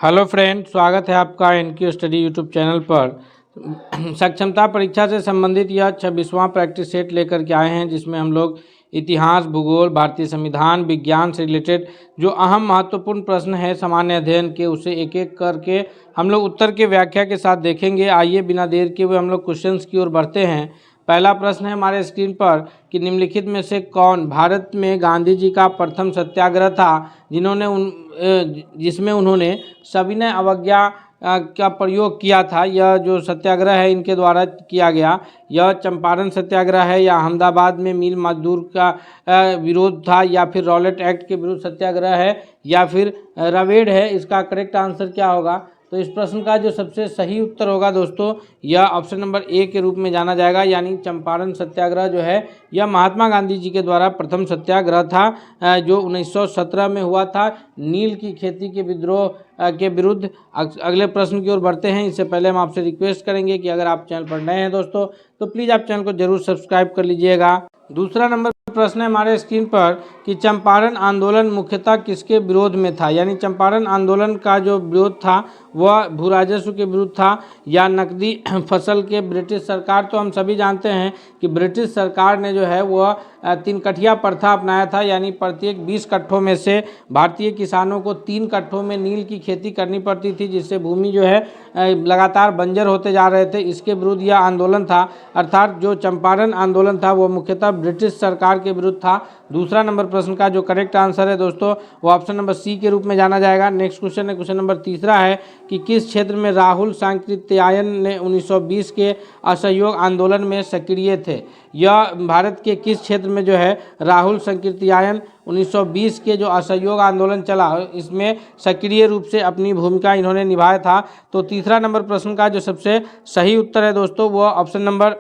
Hello friend, स्वागत है आपका एनक्यू स्टडी यूट्यूब चैनल पर। सक्षमता परीक्षा से संबंधित यह 26वां प्रैक्टिस सेट लेकर के आए हैं, जिसमें हम लोग इतिहास, भूगोल, भारतीय संविधान, विज्ञान से रिलेटेड जो अहम महत्वपूर्ण प्रश्न है सामान्य अध्ययन के, उसे एक एक करके हम लोग उत्तर के व्याख्या के साथ देखेंगे। आइए बिना देर के हुए हम लोग क्वेश्चंस की ओर बढ़ते हैं। पहला प्रश्न है हमारे स्क्रीन पर कि निम्नलिखित में से कौन भारत में गांधी जी का प्रथम सत्याग्रह था जिसमें उन्होंने सविनय अवज्ञा का प्रयोग किया था। यह जो सत्याग्रह है इनके द्वारा किया गया, यह चंपारण सत्याग्रह है या अहमदाबाद में मिल मजदूर का विरोध था या फिर रॉलेट एक्ट के विरुद्ध सत्याग्रह है या फिर रवेड है। इसका करेक्ट आंसर क्या होगा? तो इस प्रश्न का जो सबसे सही उत्तर होगा दोस्तों, यह ऑप्शन नंबर ए के रूप में जाना जाएगा, यानी चंपारण सत्याग्रह जो है यह महात्मा गांधी जी के द्वारा प्रथम सत्याग्रह था जो 1917 में हुआ था नील की खेती के विद्रोह के विरुद्ध। अगले प्रश्न की ओर बढ़ते हैं। इससे पहले हम आपसे रिक्वेस्ट करेंगे कि अगर आप चैनल पर नए हैं दोस्तों तो प्लीज़ आप चैनल को जरूर सब्सक्राइब कर लीजिएगा। दूसरा नंबर प्रश्न है हमारे स्क्रीन पर कि चंपारण आंदोलन मुख्यतः किसके विरोध में था, यानी चंपारण आंदोलन का जो विरोध था वह भू राजस्व के विरुद्ध था या नकदी फसल के। ब्रिटिश सरकार, तो हम सभी जानते हैं कि ब्रिटिश सरकार ने जो है वह 3 कठिया प्रथा अपनाया था, यानी प्रत्येक 20 कट्ठों में से भारतीय किसानों को 3 कट्ठों में नील की खेती करनी पड़ती थी, जिससे भूमि जो है लगातार बंजर होते जा रहे थे। इसके विरुद्ध यह आंदोलन था, अर्थात जो चंपारण आंदोलन था वो मुख्यतः ब्रिटिश सरकार के विरुद्ध था। दूसरा नंबर प्रश्न का जो करेक्ट आंसर है दोस्तों वो ऑप्शन नंबर सी के रूप में जाना जाएगा। नेक्स्ट क्वेश्चन है, क्वेश्चन नंबर तीसरा है कि किस क्षेत्र में राहुल सांकृत्यायन ने 1920 के असहयोग आंदोलन में सक्रिय थे। यह भारत के किस क्षेत्र में जो है राहुल सांकृत्यायन 1920 के जो असहयोग आंदोलन चला इसमें सक्रिय रूप से अपनी भूमिका इन्होंने निभाया था। तो तीसरा नंबर प्रश्न का जो सबसे सही उत्तर है दोस्तों वो ऑप्शन नंबर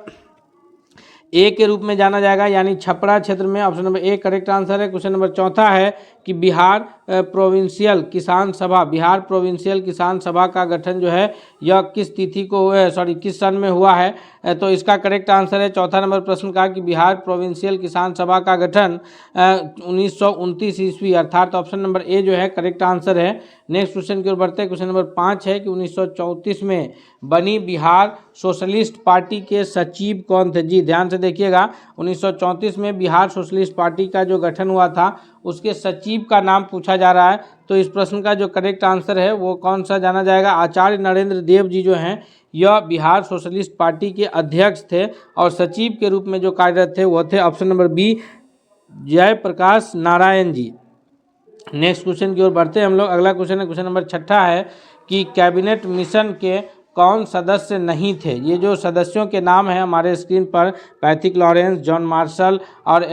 ए के रूप में जाना जाएगा, यानी छपरा क्षेत्र में option number A correct answer है। क्वेश्चन नंबर चौथा है कि बिहार प्रोविंशियल किसान सभा का गठन जो है यह किस तिथि को किस सन में हुआ है। तो इसका करेक्ट आंसर है चौथा नंबर प्रश्न का कि बिहार प्रोविंशियल किसान सभा का गठन 1929 ईस्वी, अर्थात ऑप्शन नंबर ए जो है करेक्ट आंसर है। नेक्स्ट क्वेश्चन की ओर बढ़ते हैं। क्वेश्चन नंबर 5 है कि 1934 में बनी बिहार सोशलिस्ट पार्टी के सचिव कौन थे। जी ध्यान से देखिएगा, 1934 में बिहार सोशलिस्ट पार्टी का जो गठन हुआ था उसके सचिव का नाम पूछा जा रहा है। तो इस प्रश्न का जो करेक्ट आंसर है वो कौन सा जाना जाएगा? आचार्य नरेंद्र देव जी जो हैं यह बिहार सोशलिस्ट पार्टी के अध्यक्ष थे और सचिव के रूप में जो कार्यरत थे वो थे option number B Jayaprakash Narayan ji. Next question की ओर बढ़ते हैं हम लोग। अगला क्वेश्चन है, क्वेश्चन नंबर 6 है कि कैबिनेट मिशन के कौन सदस्य नहीं थे। ये जो सदस्यों के नाम हैं हमारे स्क्रीन पर, पैथिक लॉरेंस, जॉन मार्शल और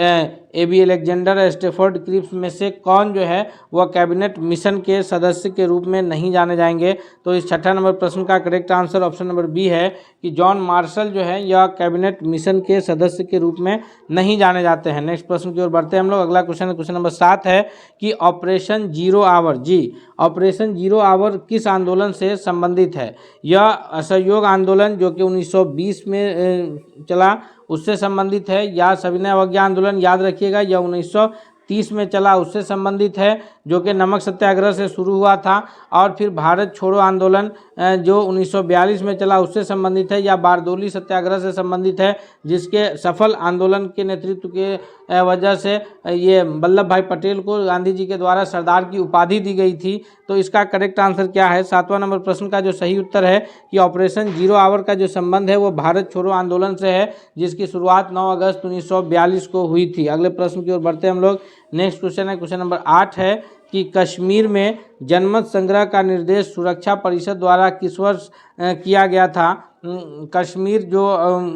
एबी अलेक्जेंडर स्टेफोर्ड क्रिप्स में से कौन जो है वह कैबिनेट मिशन के सदस्य के रूप में नहीं जाने जाएंगे। तो इस 6 नंबर प्रश्न का correct answer option number B है कि जॉन मार्शल जो है यह कैबिनेट मिशन के सदस्य के रूप में नहीं जाने जाते हैं। नेक्स्ट प्रश्न की ओर बढ़ते हैं हम लोग। अगला क्वेश्चन क्वेश्चन नंबर 7 है कि ऑपरेशन जीरो आवर, जी ऑपरेशन जीरो आवर किस आंदोलन से संबंधित है। यह असहयोग आंदोलन जो कि 1920 में चला उससे संबंधित है या सविनय अवज्ञा आंदोलन, याद रखिएगा यह 1930 में चला उससे संबंधित है जो कि नमक सत्याग्रह से शुरू हुआ था, और फिर भारत छोड़ो आंदोलन जो 1942 में चला उससे संबंधित है, या बारदोली सत्याग्रह से संबंधित है जिसके सफल आंदोलन के नेतृत्व के वजह से ये वल्लभ भाई पटेल को गांधी जी के द्वारा सरदार की उपाधि दी गई थी। तो इसका करेक्ट आंसर क्या है? 7वां नंबर प्रश्न का जो सही उत्तर है कि ऑपरेशन जीरो आवर का जो संबंध है वो भारत छोड़ो आंदोलन से है, जिसकी शुरुआत 9 अगस्त 1942 को हुई थी। अगले प्रश्न की ओर बढ़ते हैं हम लोग। नेक्स्ट क्वेश्चन है, क्वेश्चन नंबर 8 है कि कश्मीर में जनमत संग्रह का निर्देश सुरक्षा परिषद द्वारा किस वर्ष किया गया था। कश्मीर जो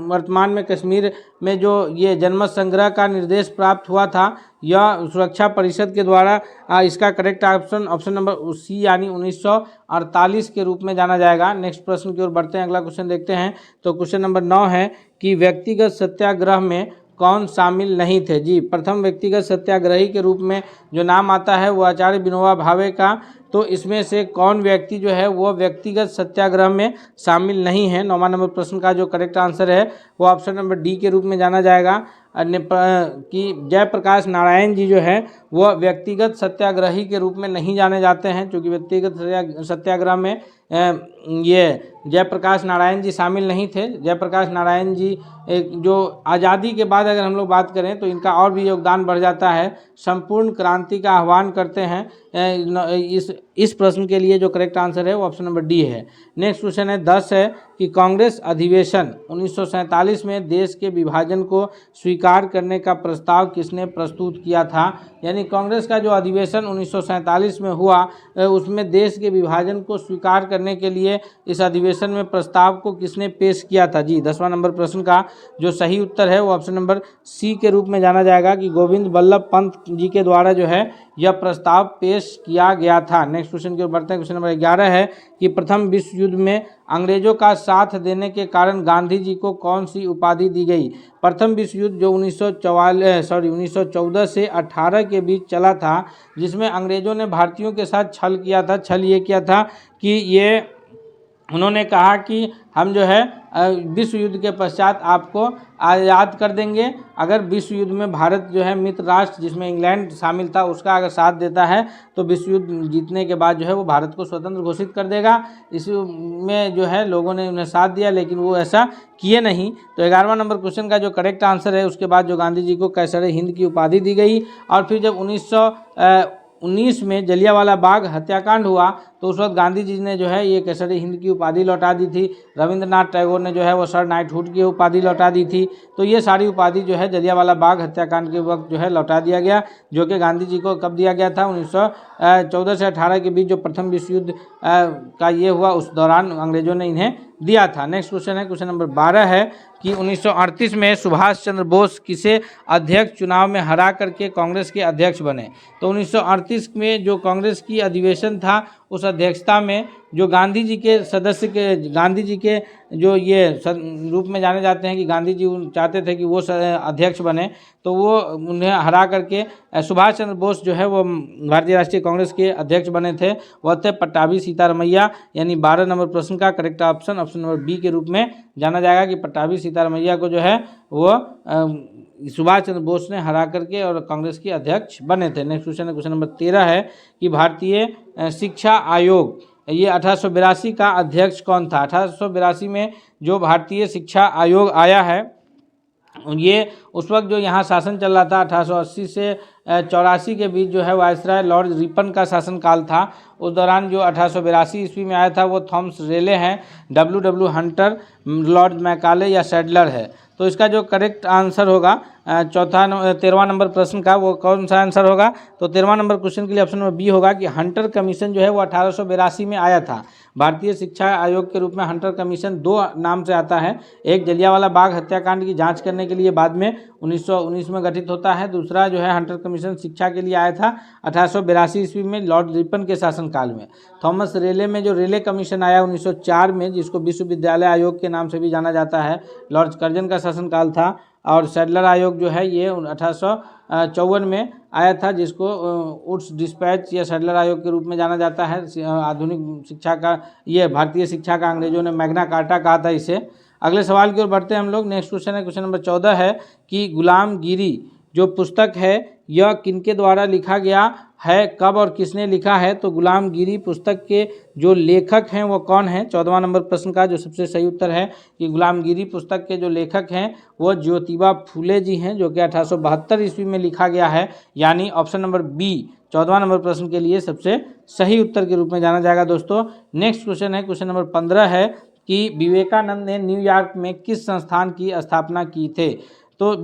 वर्तमान में कश्मीर में जो ये जनमत संग्रह का निर्देश प्राप्त हुआ था यह सुरक्षा परिषद के द्वारा इसका करेक्ट ऑप्शन नंबर सी यानी 1948 के रूप में जाना जाएगा। नेक्स्ट प्रश्न की ओर बढ़ते हैं। अगला क्वेश्चन देखते हैं। तो क्वेश्चन नंबर 9 है कि व्यक्तिगत सत्याग्रह में कौन शामिल नहीं थे। जी प्रथम व्यक्तिगत सत्याग्रही के रूप में जो नाम आता है वो आचार्य विनोबा भावे का तो इसमें से कौन व्यक्ति जो है वो व्यक्तिगत सत्याग्रह में शामिल नहीं है। 9वां नंबर प्रश्न का जो करेक्ट आंसर है वो ऑप्शन नंबर डी के रूप में जाना जाएगा। कि जयप्रकाश नारायण जी जो है वह व्यक्तिगत सत्याग्रही के रूप में नहीं जाने जाते हैं, क्योंकि व्यक्तिगत सत्याग्रह में ये जयप्रकाश नारायण जी शामिल नहीं थे। जयप्रकाश नारायण जी जो आज़ादी के बाद अगर हम लोग बात करें तो इनका और भी योगदान बढ़ जाता है, संपूर्ण क्रांति का आह्वान करते हैं। इस प्रश्न के लिए जो करेक्ट आंसर है वो ऑप्शन नंबर डी है। नेक्स्ट क्वेश्चन है 10 है कि कांग्रेस अधिवेशन 1947 में देश के विभाजन को स्वीकार करने का प्रस्ताव किसने प्रस्तुत किया था। यानी कांग्रेस का जो अधिवेशन 1947 में हुआ उसमें देश के विभाजन को स्वीकार करने के लिए इस अधिवेशन में प्रस्ताव को किसने पेश किया था। जी 10वां नंबर प्रश्न का जो सही उत्तर है वो ऑप्शन नंबर सी के रूप में जाना जाएगा कि गोविंद बल्लभ पंत जी के द्वारा जो है यह प्रस्ताव पेश किया गया था। नेक्स्ट क्वेश्चन की ओर बढ़ते हैं। क्वेश्चन नंबर 11 है कि प्रथम विश्व युद्ध में अंग्रेजों का साथ देने के कारण गांधी जी को कौन सी उपाधि दी गई। प्रथम विश्व युद्ध जो 1914 से 18 के बीच चला था, जिसमें अंग्रेजों ने भारतीयों के साथ छल किया था। छल ये किया था कि ये उन्होंने कहा कि हम जो है विश्व युद्ध के पश्चात आपको आज़ाद कर देंगे अगर विश्व युद्ध में भारत जो है मित्र राष्ट्र जिसमें इंग्लैंड शामिल था उसका अगर साथ देता है तो विश्व युद्ध जीतने के बाद जो है वो भारत को स्वतंत्र घोषित कर देगा। इसमें जो है लोगों ने उन्हें साथ दिया, लेकिन वो ऐसा किए नहीं। तो 11वां नंबर क्वेश्चन का जो करेक्ट आंसर है उसके बाद जो गांधी जी को कैसर हिंद की उपाधि दी गई। और फिर जब 1919 में जलियांवाला बाग हत्याकांड हुआ तो उस वक्त गांधी जी ने जो है ये कैसर हिंद की उपाधि लौटा दी थी। रविंद्रनाथ टैगोर ने जो है वो सर नाइटहुड की उपाधि लौटा दी थी। तो ये सारी उपाधि जो है जलियांवाला बाग हत्याकांड के वक्त जो है लौटा दिया गया, जो कि गांधी जी को कब दिया गया था 1914 से 18 के बीच जो प्रथम विश्व युद्ध का ये हुआ उस दौरान अंग्रेजों ने इन्हें दिया था। नेक्स्ट क्वेश्चन है क्वेश्चन नंबर 12 है कि 1938 में सुभाष चंद्र बोस किसे अध्यक्ष चुनाव में हरा करके कांग्रेस के अध्यक्ष बने। तो 1938 में जो कांग्रेस की अधिवेशन था उस अध्यक्षता में जो गांधी जी के सदस्य के गांधी जी के जो ये रूप में जाने जाते हैं कि गांधी जी चाहते थे कि वो अध्यक्ष बने, तो वो उन्हें हरा करके सुभाष चंद्र बोस जो है वो भारतीय राष्ट्रीय कांग्रेस के अध्यक्ष बने थे। वह थे पट्टाभी सीतारमैया। यानी 12 नंबर प्रश्न का correct option option number B के रूप में जाना जाएगा कि पट्टाभी सीतारमैया को जो है वो सुभाष चंद्र बोस ने हरा करके और कांग्रेस के अध्यक्ष बने थे। नेक्स्ट क्वेश्चन है क्वेश्चन नंबर 13 है कि भारतीय शिक्षा आयोग ये 1882 का अध्यक्ष कौन था। 1882 में जो भारतीय शिक्षा आयोग आया है ये उस वक्त जो यहाँ शासन चल रहा था 1880 से 84 के बीच जो है वायसराय लॉर्ड रिपन का शासनकाल था। उस दौरान जो 1882 ईस्वी में आया था वो थॉमस रेले हैं, W हंटर, लॉर्ड मैकाले या सैडलर है। तो इसका जो करेक्ट आंसर होगा 13वां नंबर प्रश्न का वो कौन सा आंसर होगा। तो 13वां नंबर क्वेश्चन के लिए ऑप्शन नंबर बी होगा कि हंटर कमीशन जो है वो 1882 में आया था। भारतीय शिक्षा आयोग के रूप में हंटर कमीशन दो नाम से आता है, एक जलियांवाला बाग हत्याकांड की जांच करने के लिए बाद में 1919 में गठित होता है, दूसरा जो है हंटर कमीशन शिक्षा के लिए आया था 1882 ईस्वी में लॉर्ड रिपन के शासनकाल में। थॉमस रेले में जो रेले कमीशन आया 1904 में, जिसको विश्वविद्यालय आयोग के नाम से भी जाना जाता है, लॉर्ड कर्जन का शासनकाल था। और सैडलर आयोग जो है ये 1854 में आया था, जिसको उड्स डिस्पैच या सैडलर आयोग के रूप में जाना जाता है। आधुनिक शिक्षा का ये भारतीय शिक्षा का अंग्रेजों ने मैग्ना कार्टा कहा था इसे। अगले सवाल की ओर बढ़ते हैं हम लोग। नेक्स्ट क्वेश्चन है क्वेश्चन नंबर 14 है कि गुलामगिरी जो पुस्तक है यह किनके द्वारा लिखा गया है, कब और किसने लिखा है। तो गुलामगिरी पुस्तक के जो लेखक हैं वो कौन हैं। 14वां नंबर प्रश्न का जो सबसे सही उत्तर है कि गुलामगिरी पुस्तक के जो लेखक हैं वो ज्योतिबा फूले जी हैं, जो कि 1872 ईस्वी में लिखा गया है। यानी ऑप्शन नंबर बी 14वां नंबर प्रश्न के लिए सबसे सही उत्तर के रूप में जाना जाएगा दोस्तों। नेक्स्ट क्वेश्चन है क्वेश्चन नंबर 15 है कि विवेकानंद ने न्यूयॉर्क में किस संस्थान की स्थापना की थे। तो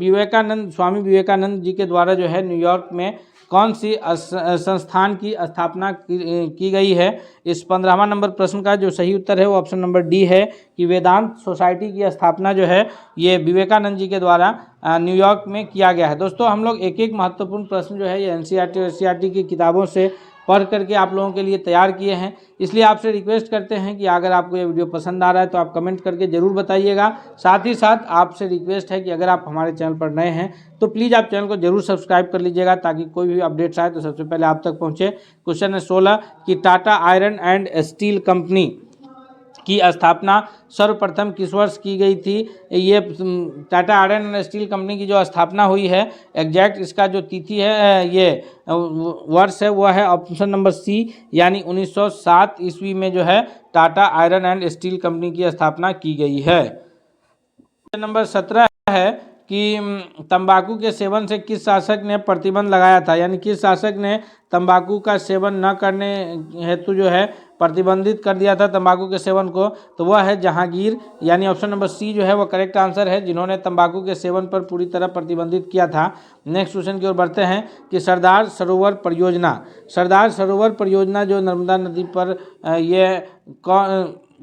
स्वामी विवेकानंद जी के द्वारा जो है न्यूयॉर्क में कौन सी संस्थान की स्थापना की गई है। इस 15वां नंबर प्रश्न का जो सही उत्तर है वो ऑप्शन नंबर डी है कि वेदांत सोसाइटी की स्थापना जो है ये विवेकानंद जी के द्वारा न्यूयॉर्क में किया गया है। दोस्तों हम लोग एक एक महत्वपूर्ण प्रश्न जो है ये NCERT और SCERT की किताबों से पढ़ करके आप लोगों के लिए तैयार किए हैं। इसलिए आपसे रिक्वेस्ट करते हैं कि अगर आपको ये वीडियो पसंद आ रहा है तो आप कमेंट करके ज़रूर बताइएगा। साथ ही साथ आपसे रिक्वेस्ट है कि अगर आप हमारे चैनल पर नए हैं तो प्लीज़ आप चैनल को जरूर सब्सक्राइब कर लीजिएगा, ताकि कोई भी अपडेट्स आए तो सबसे पहले आप तक पहुँचे। क्वेश्चन है 16 कि Tata iron and steel company की स्थापना सर्वप्रथम किस वर्ष की गई थी। ये Tata iron and steel company की जो स्थापना हुई है, एग्जैक्ट इसका जो तिथि है, ये वर्ष है, वह है ऑप्शन नंबर सी, यानी 1907 ईस्वी में जो है Tata iron and steel company की स्थापना की गई है। नंबर 17 है कि तंबाकू के सेवन से किस शासक ने प्रतिबंध लगाया था, यानी किस शासक ने तंबाकू का सेवन न करने हेतु जो है प्रतिबंधित कर दिया था तंबाकू के सेवन को, तो वह है जहांगीर, यानी ऑप्शन नंबर सी जो है वो करेक्ट आंसर है, जिन्होंने तंबाकू के सेवन पर पूरी तरह प्रतिबंधित किया था। नेक्स्ट क्वेश्चन की ओर बढ़ते हैं कि सरदार सरोवर परियोजना जो नर्मदा नदी पर ये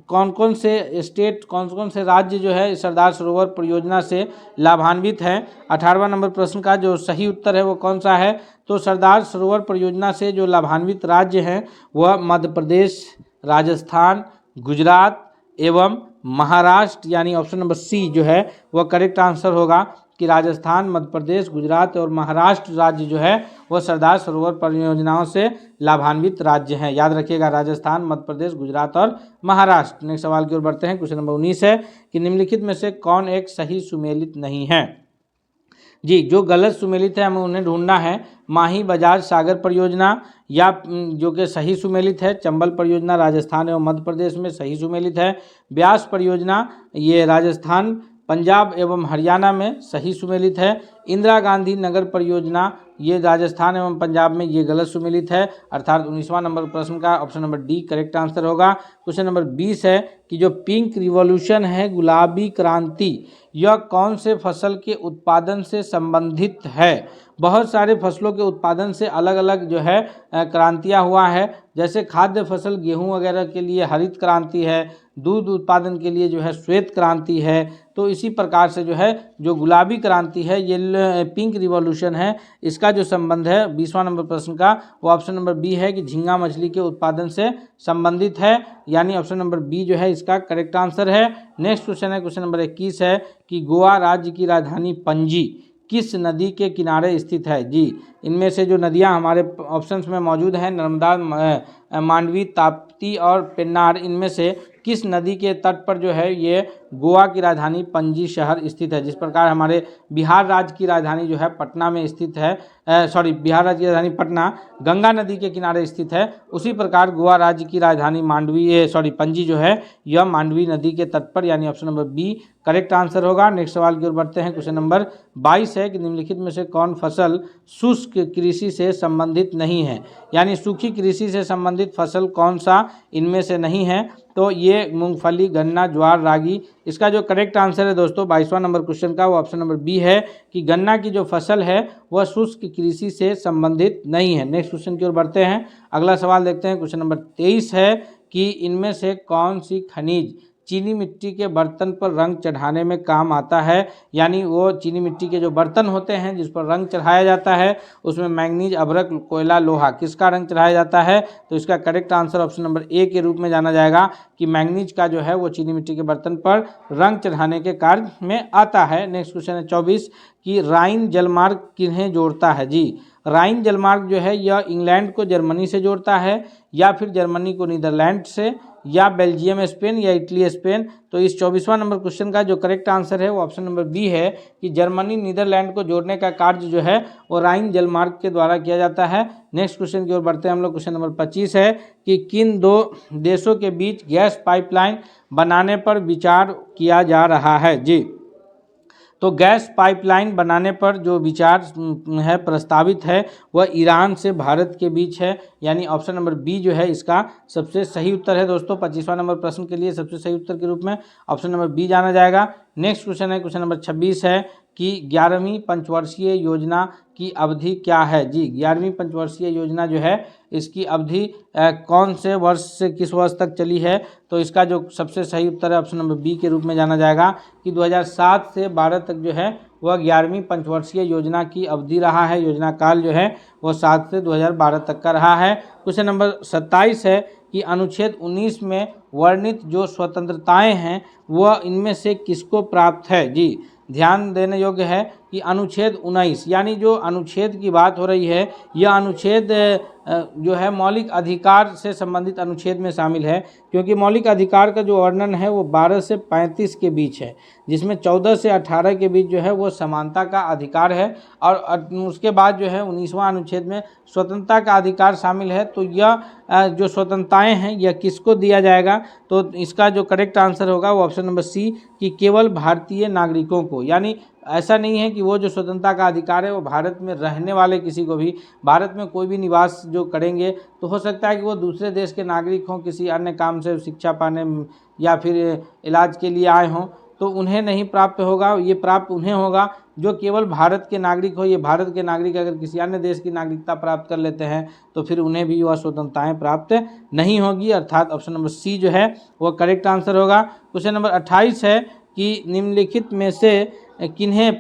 कौन कौन से राज्य जो है सरदार सरोवर परियोजना से लाभान्वित हैं। 18वां नंबर प्रश्न का जो सही उत्तर है वो कौन सा है, तो सरदार सरोवर परियोजना से जो लाभान्वित राज्य हैं वह मध्य प्रदेश, राजस्थान, गुजरात एवं महाराष्ट्र, यानी ऑप्शन नंबर सी जो है वह करेक्ट आंसर होगा कि राजस्थान, मध्य प्रदेश, गुजरात और महाराष्ट्र राज्य जो है वह सरदार सरोवर परियोजनाओं से लाभान्वित राज्य हैं। याद रखिएगा, राजस्थान, मध्य प्रदेश, गुजरात और महाराष्ट्र। नेक्स्ट सवाल की ओर बढ़ते हैं। क्वेश्चन नंबर 19 है कि निम्नलिखित में से कौन एक सही सुमेलित नहीं है। जी, जो गलत सुमेलित है हमें उन्हें ढूंढना है। माही बजाज सागर परियोजना, या जो कि सही सुमेलित है चंबल परियोजना राजस्थान एवं मध्य प्रदेश में सही सुमेलित है। ब्यास परियोजना ये राजस्थान, पंजाब एवं हरियाणा में सही सुमेलित है। इंदिरा गांधी नगर परियोजना ये राजस्थान एवं पंजाब में ये गलत सुमेलित है, अर्थात 19वां नंबर प्रश्न का option number D correct answer होगा। क्वेश्चन नंबर 20 है कि जो पिंक रिवॉल्यूशन है, गुलाबी क्रांति, यह कौन से फसल के उत्पादन से संबंधित है। बहुत सारे फसलों के उत्पादन से अलग अलग जो है क्रांतियाँ हुआ है, जैसे खाद्य फसल गेहूं वगैरह के लिए हरित क्रांति है, दूध उत्पादन के लिए जो है श्वेत क्रांति है। तो इसी प्रकार से जो है जो गुलाबी क्रांति है ये पिंक रिवॉल्यूशन है, इसका जो संबंध है 20वां नंबर प्रश्न का वो ऑप्शन नंबर बी है कि झींगा मछली के उत्पादन से संबंधित है, यानी ऑप्शन नंबर बी जो है इसका करेक्ट आंसर है। नेक्स्ट क्वेश्चन है क्वेश्चन नंबर 21 है कि गोवा राज्य की राजधानी पणजी किस नदी के किनारे स्थित है। जी, इनमें से जो नदियां हमारे ऑप्शंस में मौजूद हैं नर्मदा, मांडवी, ताप्ती और पेन्नार, इनमें से किस नदी के तट पर जो है ये गोवा की राजधानी पणजी शहर स्थित है। जिस प्रकार हमारे बिहार राज्य की राजधानी जो है पटना में स्थित है, बिहार राज्य की राजधानी पटना गंगा नदी के किनारे स्थित है, उसी प्रकार गोवा राज्य की राजधानी पणजी जो है यह मांडवी नदी के तट पर, यानी option number B correct answer होगा। नेक्स्ट सवाल की ओर बढ़ते हैं। क्वेश्चन नंबर 22 है कि निम्नलिखित में से कौन फसल शुष्क कृषि से संबंधित नहीं है, यानी सूखी कृषि से संबंधित फसल कौन सा इनमें से नहीं है। तो ये मूंगफली, गन्ना, ज्वार, रागी, इसका जो करेक्ट आंसर है दोस्तों 22वां नंबर क्वेश्चन का वो ऑप्शन नंबर बी है कि गन्ना की जो फसल है वह शुष्क कृषि से संबंधित नहीं है। नेक्स्ट क्वेश्चन की ओर बढ़ते हैं। अगला सवाल देखते हैं। क्वेश्चन नंबर 23 है कि इनमें से कौन सी खनिज चीनी मिट्टी के बर्तन पर रंग चढ़ाने में काम आता है, यानी वो चीनी मिट्टी के जो बर्तन होते हैं जिस पर रंग चढ़ाया जाता है उसमें मैंगनीज, अभ्रक, कोयला, लोहा, किसका रंग चढ़ाया जाता है। तो इसका correct answer option number A के रूप में जाना जाएगा कि मैंगनीज का जो है वो चीनी मिट्टी के बर्तन पर रंग चढ़ाने के कार्य में आता है। नेक्स्ट क्वेश्चन है 24 कि राइन जलमार्ग किन्हें जोड़ता है। जी, राइन जलमार्ग जो है यह इंग्लैंड को जर्मनी से जोड़ता है, या फिर जर्मनी को नीदरलैंड से, या बेल्जियम स्पेन, या इटली स्पेन। तो इस 24वां नंबर क्वेश्चन का जो करेक्ट आंसर है वो ऑप्शन नंबर बी है कि जर्मनी नीदरलैंड को जोड़ने का कार्य जो है वो राइन जलमार्ग के द्वारा किया जाता है। नेक्स्ट क्वेश्चन की ओर बढ़ते हैं हम लोग। क्वेश्चन नंबर 25 है कि किन दो देशों के बीच गैस पाइपलाइन बनाने पर विचार किया जा रहा है। जी, तो गैस पाइपलाइन बनाने पर जो विचार है प्रस्तावित है वह ईरान से भारत के बीच है, यानी ऑप्शन नंबर बी जो है इसका सबसे सही उत्तर है दोस्तों। 25वां नंबर प्रश्न के लिए सबसे सही उत्तर के रूप में ऑप्शन नंबर बी जाना जाएगा। नेक्स्ट क्वेश्चन है क्वेश्चन नंबर 26 है कि 11वीं पंचवर्षीय योजना की अवधि क्या है। जी, 11वीं पंचवर्षीय योजना जो है इसकी अवधि कौन से वर्ष से किस वर्ष तक चली है, तो इसका जो सबसे सही उत्तर है ऑप्शन नंबर बी के रूप में जाना जाएगा कि 2007 से 12 तक जो है वह 11वीं पंचवर्षीय योजना की अवधि रहा है। योजना काल जो है वह 7 से 2012 तक का रहा है। क्वेश्चन नंबर 27 है कि अनुच्छेद 19 में वर्णित जो स्वतंत्रताएं हैं वह इनमें से किसको प्राप्त है। जी, ध्यान देने योग्य है कि अनुच्छेद 19 यानी जो अनुच्छेद की बात हो रही है यह अनुच्छेद जो है मौलिक अधिकार से संबंधित अनुच्छेद में शामिल है, क्योंकि मौलिक अधिकार का जो वर्णन है वो 12 से 35 के बीच है, जिसमें 14 से 18 के बीच जो है वो समानता का अधिकार है और उसके बाद जो है 19वां अनुच्छेद में स्वतंत्रता का अधिकार शामिल है। तो यह जो स्वतंत्रताएं हैं यह किसको दिया जाएगा, तो इसका जो करेक्ट आंसर होगा वो ऑप्शन नंबर सी कि केवल भारतीय नागरिकों को। यानी ऐसा नहीं है कि वो जो स्वतंत्रता का अधिकार है वो भारत में रहने वाले किसी को भी, भारत में कोई भी निवास जो करेंगे तो हो सकता है कि वो दूसरे देश के नागरिक हों, किसी अन्य काम से शिक्षा पाने या फिर इलाज के लिए आए हों, तो उन्हें नहीं प्राप्त होगा। ये प्राप्त उन्हें होगा जो केवल भारत के नागरिक हो। ये भारत के नागरिक अगर किसी अन्य देश की नागरिकता प्राप्त कर लेते हैं तो फिर उन्हें भी वह स्वतंत्रताएं प्राप्त नहीं होगी, अर्थात ऑप्शन नंबर सी जो है वह करेक्ट आंसर होगा। क्वेश्चन नंबर 28 है कि निम्नलिखित में से किन्हें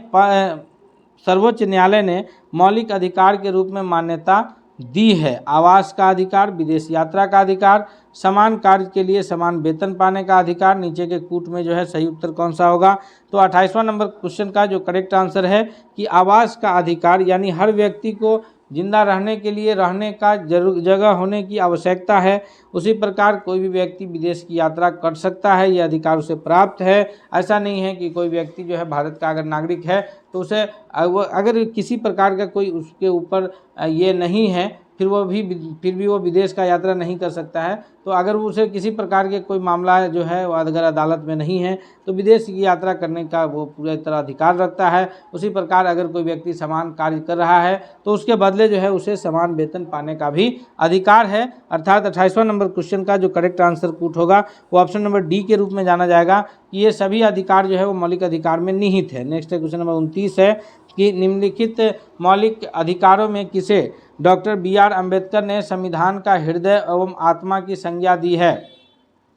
सर्वोच्च न्यायालय ने मौलिक अधिकार के रूप में मान्यता दी है। आवास का अधिकार, विदेश यात्रा का अधिकार, समान कार्य के लिए समान वेतन पाने का अधिकार। नीचे के कूट में जो है सही उत्तर कौन सा होगा, तो 28वां नंबर क्वेश्चन का जो करेक्ट आंसर है कि आवास का अधिकार, यानी हर व्यक्ति को जिंदा रहने के लिए रहने का जगह होने की आवश्यकता है। उसी प्रकार कोई भी व्यक्ति विदेश की यात्रा कर सकता है, यह अधिकार उसे प्राप्त है। ऐसा नहीं है कि कोई व्यक्ति जो है भारत का अगर नागरिक है तो उसे अगर किसी प्रकार का कोई उसके ऊपर ये नहीं है फिर भी वो विदेश का यात्रा नहीं कर सकता है। तो अगर उसे किसी प्रकार के कोई मामला जो है वो अगर अदालत में नहीं है तो विदेश की यात्रा करने का वो पूरी तरह अधिकार रखता है। उसी प्रकार अगर कोई व्यक्ति समान कार्य कर रहा है तो उसके बदले जो है उसे समान वेतन पाने का भी अधिकार है, अर्थात 28वां नंबर क्वेश्चन का जो करेक्ट आंसर कूट होगा वो ऑप्शन नंबर डी के रूप में जाना जाएगा कि ये सभी अधिकार जो है वो मौलिक अधिकार में निहित है। नेक्स्ट है क्वेश्चन नंबर 29 है कि निम्नलिखित मौलिक अधिकारों में किसे डॉक्टर BR अम्बेडकर ने संविधान का हृदय एवं आत्मा की संज्ञा दी है।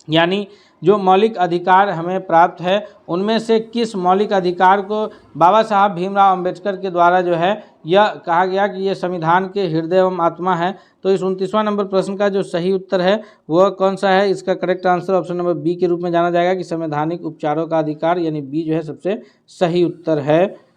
यानी जो मौलिक अधिकार हमें प्राप्त है उनमें से किस मौलिक अधिकार को बाबा साहब भीमराव अम्बेडकर के द्वारा जो है यह कहा गया कि यह संविधान के हृदय एवं आत्मा है। तो इस 29वां नंबर प्रश्न का जो सही उत्तर है वह कौन सा है, इसका correct answer option number B के रूप में जाना जाएगा कि संवैधानिक उपचारों का अधिकार, यानी बी जो है सबसे सही उत्तर है।